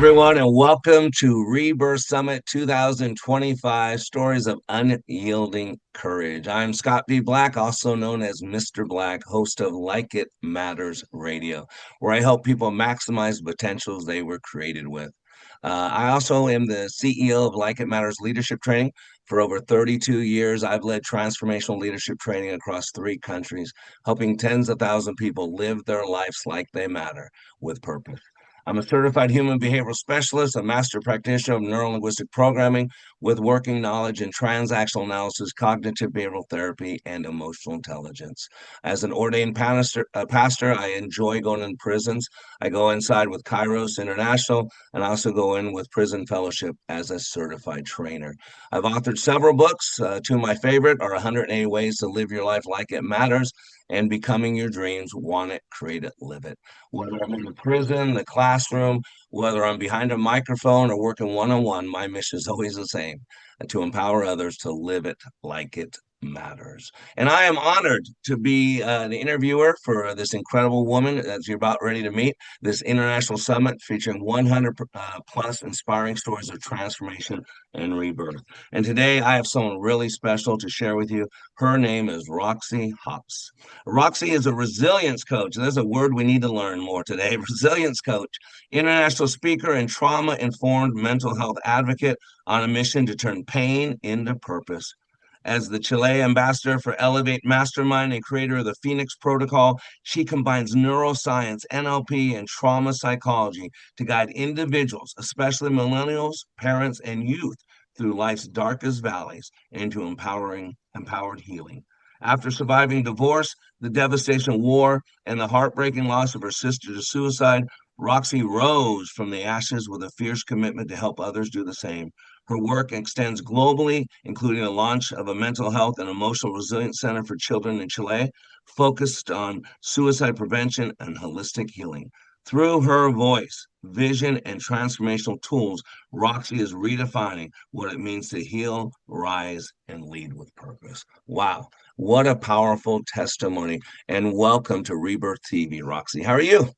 everyone, and welcome to Rebirth Summit 2025 Stories of Unyielding Courage. I'm Scott B. Black, also known as Mr. Black, host of Like It Matters Radio, where I help people maximize the potentials they were created with. I also am the CEO of Like It Matters Leadership Training. For over 32 years, I've led transformational leadership training across 3 countries, helping tens of thousands of people live their lives like they matter with purpose. I'm a certified human behavioral specialist, a master practitioner of neuro-linguistic programming with working knowledge in transactional analysis, cognitive behavioral therapy, and emotional intelligence. As an ordained pastor, I enjoy going in prisons. I go inside with Kairos International, and I also go in with Prison Fellowship as a certified trainer. I've authored several books. Two of my favorite are 180 Ways to Live Your Life Like It Matters and Becoming Your Dreams, Want It, Create It, Live It. Whether I'm in the prison, the classroom, whether I'm behind a microphone or working one-on-one, my mission is always the same, to empower others to live it like it matters. And I am honored to be the interviewer for this incredible woman that you're about ready to meet, this international summit featuring 100 plus inspiring stories of transformation and rebirth. And today I have someone really special to share with you. Her name is Roxy Hops. Roxy is a resilience coach. There's a word we need to learn more today. Resilience coach, international speaker, and trauma-informed mental health advocate on a mission to turn pain into purpose. As the Chile ambassador for Elevate Mastermind and creator of the Phoenix Protocol, she combines neuroscience, NLP, and trauma psychology to guide individuals, especially millennials, parents, and youth, through life's darkest valleys into empowered healing. After surviving divorce, the devastation of war, and the heartbreaking loss of her sister to suicide, Roxy rose from the ashes with a fierce commitment to help others do the same. Her work extends globally, including the launch of a mental health and emotional resilience center for children in Chile, focused on suicide prevention and holistic healing. Through her voice, vision, and transformational tools, Roxy is redefining what it means to heal, rise, and lead with purpose. Wow, what a powerful testimony. And welcome to Rebirth TV, Roxy. How are you?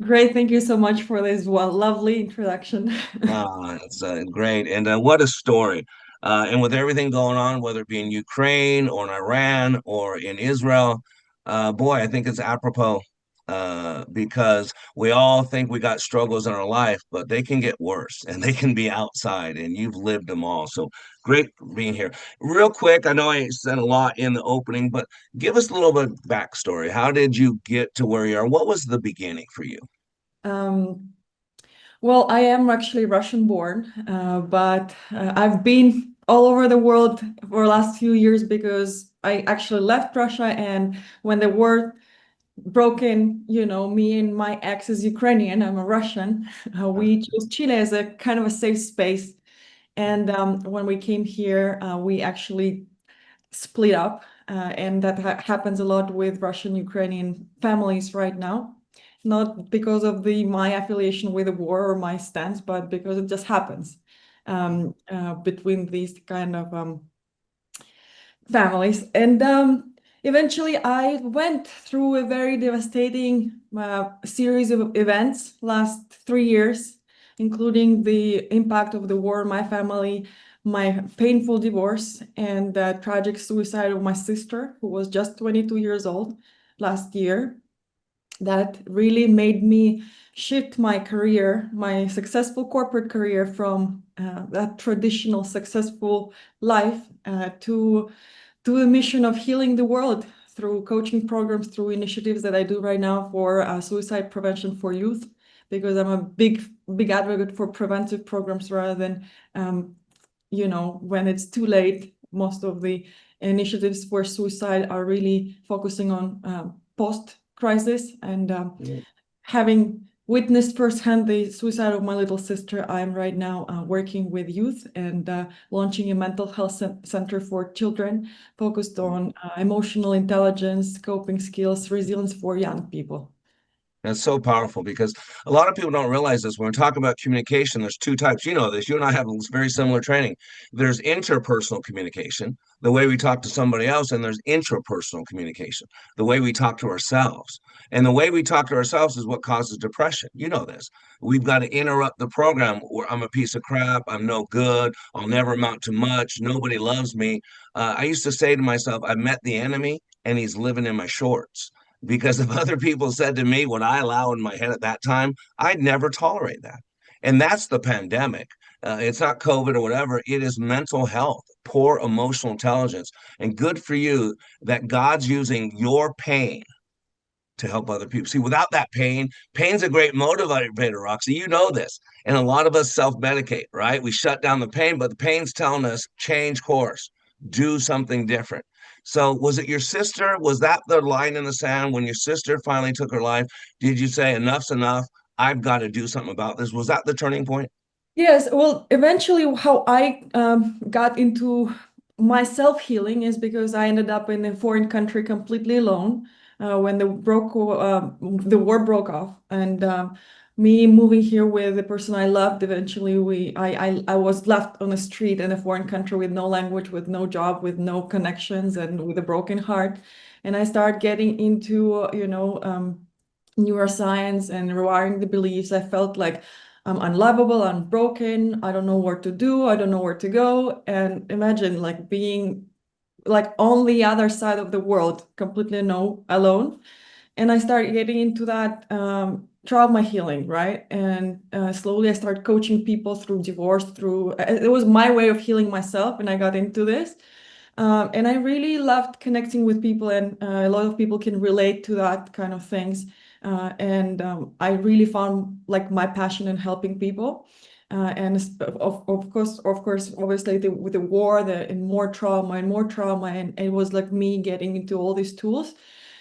Great, thank you so much for this lovely introduction. It's great. And what a story. And with everything going on, whether it be in Ukraine or in Iran or in Israel, boy, I think it's apropos because we all think we got struggles in our life, but they can get worse and they can be outside, and you've lived them all. So great being here. Real quick, I know I said a lot in the opening, but give us a little bit of backstory. How did you get to where you are? What was the beginning for you? Um, well, I am actually Russian born, but I've been all over the world for the last few years because I actually left Russia, and when the war broke in, me and my ex is Ukrainian, I'm a Russian. We chose Chile as a kind of a safe space. And when we came here, we actually split up, and that happens a lot with Russian Ukrainian families right now. Not because of my affiliation with the war or my stance, but because it just happens between these kind of families. And eventually, I went through a very devastating series of events last 3 years, including the impact of the war on my family, my painful divorce, and the tragic suicide of my sister, who was just 22 years old last year. That really made me shift my career, my successful corporate career, from that traditional successful life to a mission of healing the world through coaching programs, through initiatives that I do right now for suicide prevention for youth, because I'm a big advocate for preventive programs rather than, when it's too late. Most of the initiatives for suicide are really focusing on post-crisis, and having witnessed firsthand the suicide of my little sister, I'm right now working with youth and launching a mental health center for children focused on emotional intelligence, coping skills, resilience for young people. That's so powerful because a lot of people don't realize this. When we're talking about communication, there's two types. You know this. You and I have very similar training. There's interpersonal communication, the way we talk to somebody else, and there's intrapersonal communication, the way we talk to ourselves. And the way we talk to ourselves is what causes depression. You know this. We've got to interrupt the program where I'm a piece of crap, I'm no good, I'll never amount to much, nobody loves me. I used to say to myself, I met the enemy and he's living in my shorts, because if other people said to me what I allow in my head at that time, I'd never tolerate that. And that's the pandemic. It's not COVID or whatever. It is mental health, poor emotional intelligence. And good for you that God's using your pain to help other people. See, without that pain, pain's a great motivator, Roxy. You know this. And a lot of us self medicate, right? We shut down the pain, but the pain's telling us change course, do something different. So, was it your sister? Was that the line in the sand when your sister finally took her life? Did you say, enough's enough? I've got to do something about this? Was that the turning point? Yes, well, eventually, how I got into my self-healing is because I ended up in a foreign country completely alone when the war broke off, and me moving here with the person I loved. Eventually, I was left on the street in a foreign country with no language, with no job, with no connections, and with a broken heart. And I started getting into, neuroscience and rewiring the beliefs. I felt like I'm unlovable, I'm broken, I don't know where to do, I don't know where to go. And imagine like being like on the other side of the world, completely no alone. And I started getting into that trauma healing, right? And slowly I started coaching people through divorce, through it was my way of healing myself, and I got into this. And I really loved connecting with people, and a lot of people can relate to that kind of things. And I really found like my passion in helping people. Of course, obviously, with the war, and more trauma, and it was like me getting into all these tools.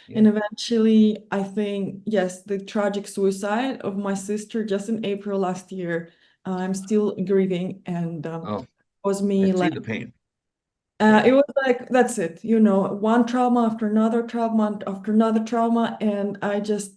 Yeah. And eventually, I think, yes, the tragic suicide of my sister just in April last year, I'm still grieving, and Oh, was I me see like the pain. it Yeah. was like that's it, one trauma after another trauma, and I just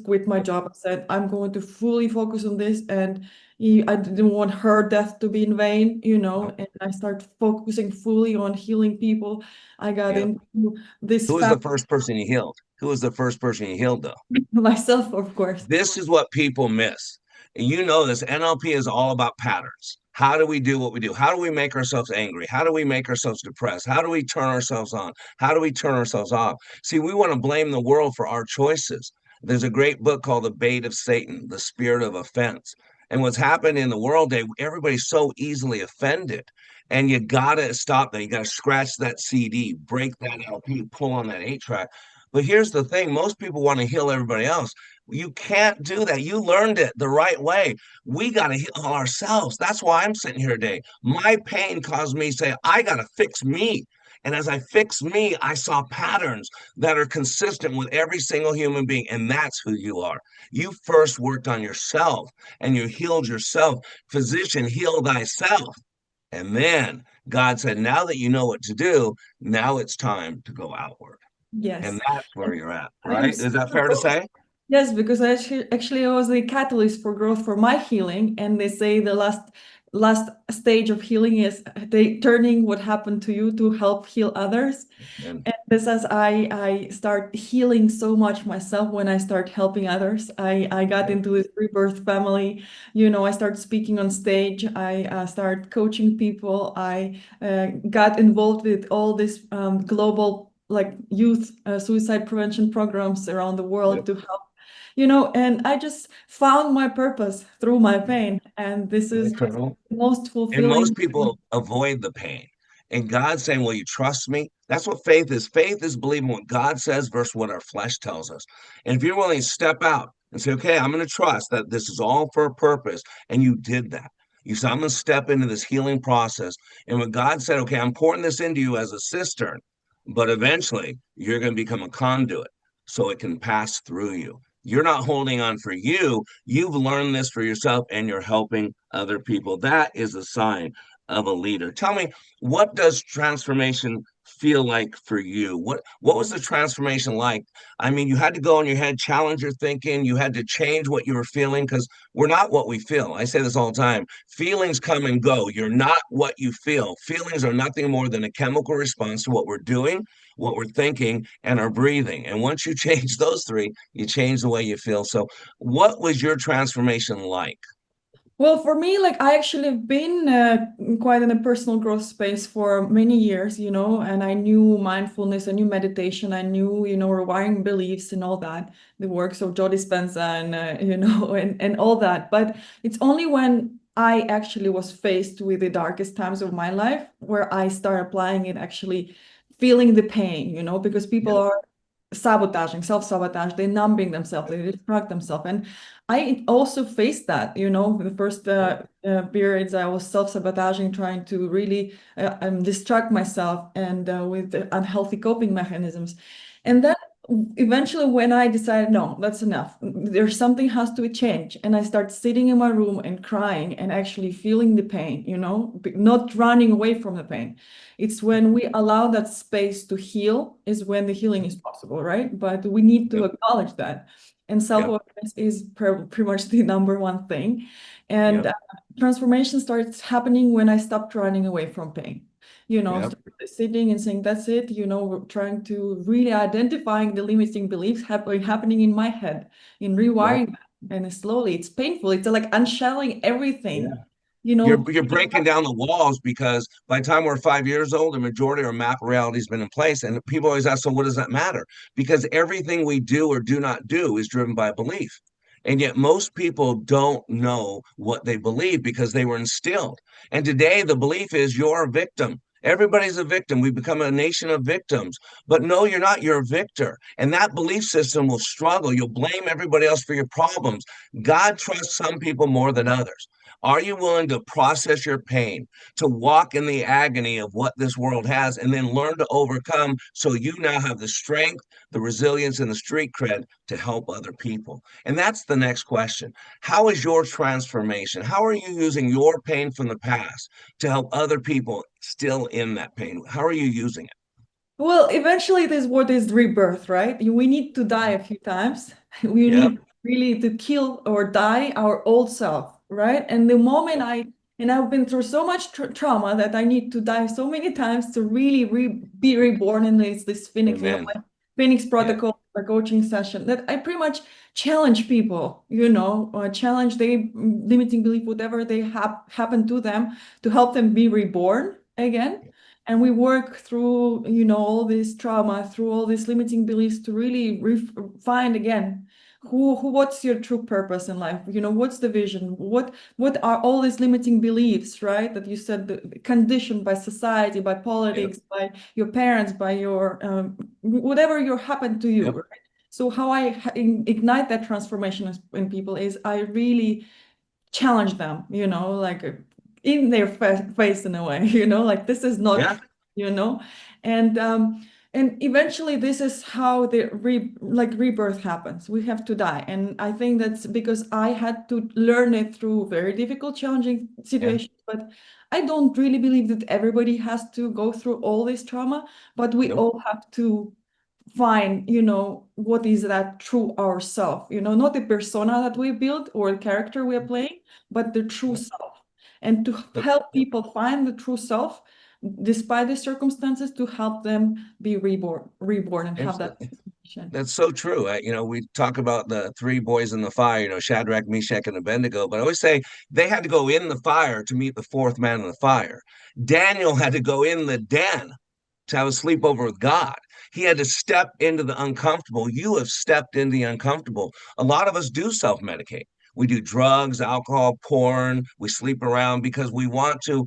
quit my job. I said I'm going to fully focus on this, and I didn't want her death to be in vain, Oh, and I started focusing fully on healing people. I got yeah. into this Who was the family first person you healed? Who was the first person you healed, though? myself, of course. This is what people miss. And you know this. NLP is all about patterns. How do we do what we do? How do we make ourselves angry? How do we make ourselves depressed? How do we turn ourselves on? How do we turn ourselves off? See, we want to blame the world for our choices. There's a great book called The Bait of Satan, The Spirit of Offense. And what's happened in the world today, everybody's so easily offended. And you got to stop that. You got to scratch that CD, break that LP, pull on that 8 track. But here's the thing, most people want to heal everybody else. You can't do that. You learned it the right way. We got to heal ourselves. That's why I'm sitting here today. My pain caused me to say, I got to fix me. And as I fix me, I saw patterns that are consistent with every single human being. And that's who you are. You first worked on yourself and you healed yourself. Physician, heal thyself. And then God said, now that you know what to do, now it's time to go outward. And Yes. that's where you're at, I am right? Is that super fair to say? Yes, because actually I was the catalyst for growth for my healing, and they say the last stage of healing is they turning what happened to you to help heal others. And And this as I start healing so much myself when I start helping others. I got yeah, into this rebirth family. I start speaking on stage. I start coaching people. I got involved with all this global like youth suicide prevention programs around the world yep. to help. And I just found my purpose through my pain, and this Isn't that is incredible? the most And most fulfilling. people avoid the pain. And God's saying, will you trust me? That's what faith is. Faith is believing what God says versus what our flesh tells us. And if you're willing to step out and say, okay, I'm going to trust that this is all for a purpose, and you did that. You said, I'm going to step into this healing process. And when God said, okay, I'm pouring this into you as a cistern, but eventually you're going to become a conduit so it can pass through you. You're not holding on for you. You've learned this for yourself and you're helping other people. That is a sign of a leader. Tell me, what does transformation feel like for you? What was the transformation like? I mean, you had to go in your head, challenge your thinking, you had to change what you were feeling because we're not what we feel. I say this all the time. Feelings come and go. You're not what you feel. Feelings are nothing more than a chemical response to what we're doing, what we're thinking, and our breathing. And once you change those three, you change the way you feel. So, what was your transformation like? Well, for me, like I actually have been quite in a personal growth space for many years, and I knew mindfulness, I knew meditation, I knew, rewiring beliefs and all that, the works of Joe Dispenza and, and all that. But it's only when I actually was faced with the darkest times of my life where I started applying it, actually feeling the pain, because people Yep, are sabotaging, self-sabotage, they're numbing themselves, they distract themselves. And I also faced that, the first yep, periods I was self-sabotaging, trying to really distract myself and with the unhealthy coping mechanisms. And then eventually when I decided, no, that's enough. There's something has to change. And I start sitting in my room and crying and actually feeling the pain, not running away from the pain. It's when we allow that space to heal is when the healing is possible, right? But we need to yep, acknowledge that. And yep, self-awareness is pretty much the number one thing. And yep, transformation starts happening when I stopped running away from pain. yep, Start sitting and saying, that's it, we're trying to really identifying the limiting beliefs happening in my head, in yep. rewiring that. And slowly, it's painful. It's like unshelling everything, You're breaking down the walls because by the time we're 5 years old, the majority of our map reality has been in place. And people always ask, so what does that matter? Because everything we do or do not do is driven by belief. And yet most people don't know what they believe because they were instilled. And today the belief is you're a victim. Everybody's a victim. We become a nation of victims. But no, you're not. You're a victor. And that belief system will struggle. You'll blame everybody else for your problems. God trusts some people more than others. Are you willing to process your pain, to walk in the agony of what this world has, and then learn to overcome so you now have the strength, the resilience, and the street cred to help other people? And that's the next question. How is your transformation? How are you using your pain from the past to help other people still in that pain? How are you using it? Well, eventually this word is rebirth, right? We need to die a few times. We Yep, need really to kill or die our old self, right? And the moment yep. I've been through so much trauma that I need to die so many times to really be reborn in this Phoenix, Amen. my Phoenix Yeah, protocol, a coaching session that I pretty much challenge people, challenge their limiting belief, whatever they have happen to them, to help them be reborn again. And we work through, all this trauma, through all these limiting beliefs to really find again what's your true purpose in life? What's the vision? What are all these limiting beliefs, right? That you said conditioned by society, by yep, politics, by your parents, by your whatever you happened to you, yep. right? So how I ignite that transformation in people is I really challenge them, like in their face in a way, like this is not Yeah, true, and and eventually this is how the rebirth happens. We have to die, and I think that's because I had to learn it through very difficult, challenging yeah, situations. But I don't really believe that everybody has to go through all this trauma, but we nope, all have to find, what is that true ourself, not the persona that we build or the character we are playing, but the true yep. self. And to But help people find the true self, despite the circumstances, to help them be reborn and have that transformation. that's so true. We talk about the three boys in the fire, Shadrach, Meshach, and Abednego, but I always say they had to go in the fire to meet the fourth man in the fire. Daniel had to go in the den to have a sleepover with God. He had to step into the uncomfortable. You have stepped into the uncomfortable. A lot of us do self medicate. We do drugs, alcohol, porn. We sleep around because we want to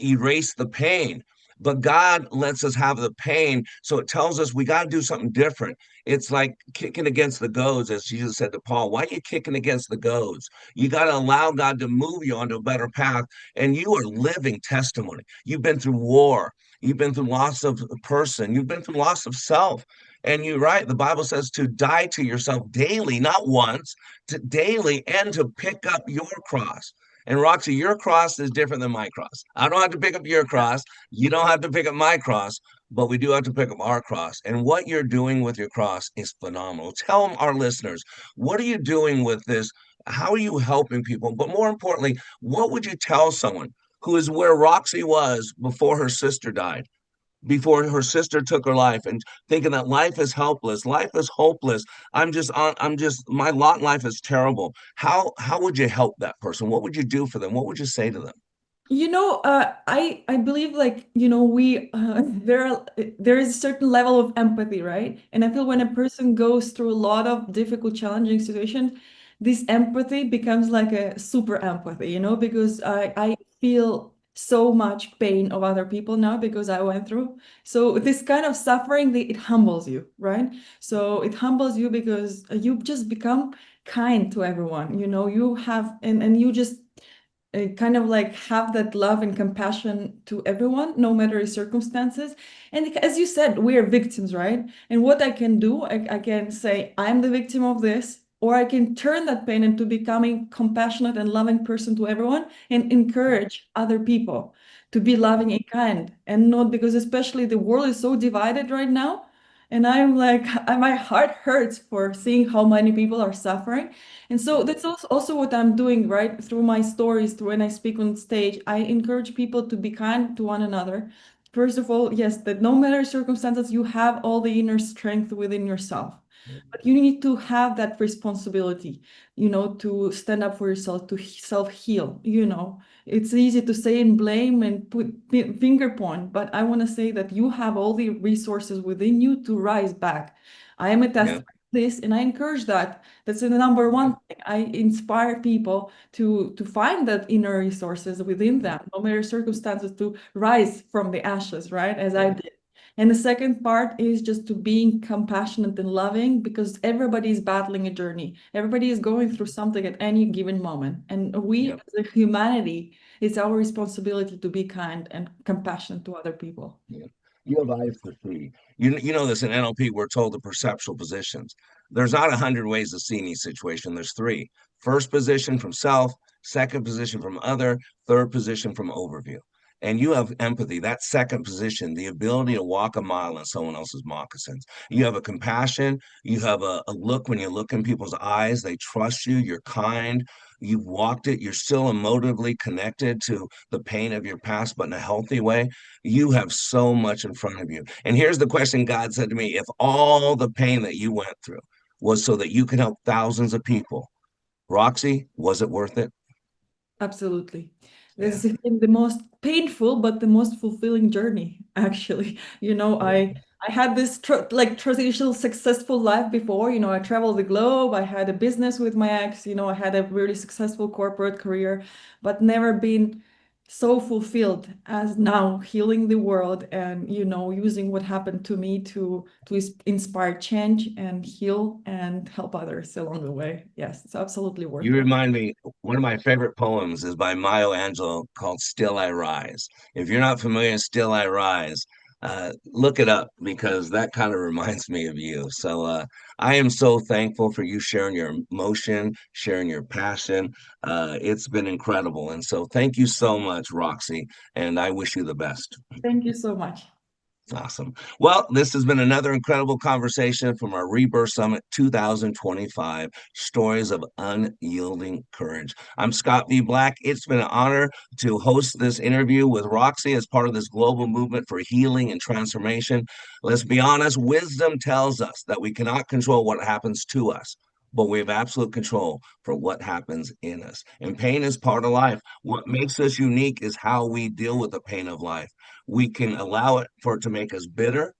erase the pain. But God lets us have the pain. So it tells us we got to do something different. It's like kicking against the goads, as Jesus said to Paul. Why are you kicking against the goads? You got to allow God to move you onto a better path. And you are living testimony. You've been through war. You've been through loss of a person. You've been through loss of self. And you're right. The Bible says to die to yourself daily, not once, to daily, and to pick up your cross. And Roxy, your cross is different than my cross. I don't have to pick up your cross. You don't have to pick up my cross. but we do have to pick up our cross. And what you're doing with your cross is phenomenal. Tell them, our listeners, what are you doing with this? How are you helping people? But more importantly, what would you tell someone who is where Roxy was before her sister died, before her sister took her life, and thinking that life is helpless, life is hopeless. My lot in life is terrible. How would you help that person? What would you do for them? What would you say to them? I believe like, we there is a certain level of empathy, right? And I feel when a person goes through a lot of difficult, challenging situations, this empathy becomes like a super empathy, because I feel so much pain of other people now because I went through. So this kind of suffering, it humbles you, right? So it humbles you because you just become kind to everyone, you have and you just kind of like have that love and compassion to everyone, no matter the circumstances. And as you said, we are victims, right? And what I can do, I can say, I'm the victim of this, or I can turn that pain into becoming compassionate and loving person to everyone and encourage other people to be loving and kind. And not because, especially the world is so divided right now. And I'm like, my heart hurts for seeing how many people are suffering. And so that's also what I'm doing, right? Through my stories, through when I speak on stage, I encourage people to be kind to one another. First of all, yes, that no matter circumstances, you have all the inner strength within yourself. But you need to have that responsibility, to stand up for yourself, to self-heal, It's easy to say and blame and put finger point, but I want to say that you have all the resources within you to rise back. I am a Yeah, testament to this, and I encourage that. That's the number yeah, one thing. I inspire people to find that inner resources within yeah, them, no matter circumstances, to rise from the ashes, right? As I yeah, did. And the second part is just to being compassionate and loving because everybody is battling a journey. Everybody is going through something at any given moment. And we, yeah. as a humanity, it's our responsibility to be kind and compassionate to other people. Yeah. You have eyes to see. You know this in NLP, we're told the perceptual positions. There's not 100 ways to see any situation. There's three. First position from self, second position from other, third position from overview. And you have empathy, that second position, the ability to walk a mile in someone else's moccasins. You have a compassion, you have a look when you look in people's eyes, they trust you, you're kind, you've walked it, you're still emotively connected to the pain of your past, but in a healthy way. You have so much in front of you. And here's the question God said to me: if all the pain that you went through was so that you could help thousands of people, Roxy, was it worth it? Absolutely. Yeah. This has been the most painful but the most fulfilling journey, actually. I had this traditional successful life before. I traveled the globe, I had a business with my ex, I had a really successful corporate career, but never been so fulfilled as now healing the world and using what happened to me to inspire change and heal and help others along the way. Yes, it's absolutely You worthwhile. remind me, one of my favorite poems is by Maya Angelou called Still I Rise. If you're not familiar with Still I Rise, look it up because that kind of reminds me of you. So I am so thankful for you sharing your emotion, sharing your passion. It's been incredible. And so thank you so much, Roxy, and I wish you the best. Thank you so much. Awesome. Well, this has been another incredible conversation from our Rebirth Summit 2025 Stories of Unyielding Courage. I'm Scott V. Black. It's been an honor to host this interview with Roxy as part of this global movement for healing and transformation. Let's be honest, wisdom tells us that we cannot control what happens to us, but we have absolute control for what happens in us. And pain is part of life. What makes us unique is how we deal with the pain of life. We can allow it for it to make us bitter,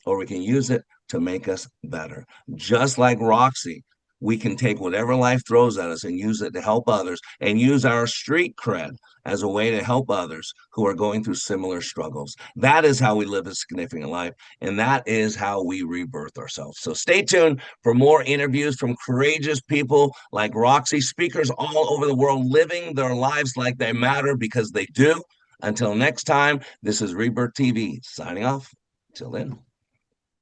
or we can use it to make us better. Just like Roxy, we can take whatever life throws at us and use it to help others and use our street cred as a way to help others who are going through similar struggles. That is how we live a significant life, and that is how we rebirth ourselves. So stay tuned for more interviews from courageous people like Roxy, speakers all over the world living their lives like they matter because they do. Until next time, this is Rebirth TV signing off. Till then.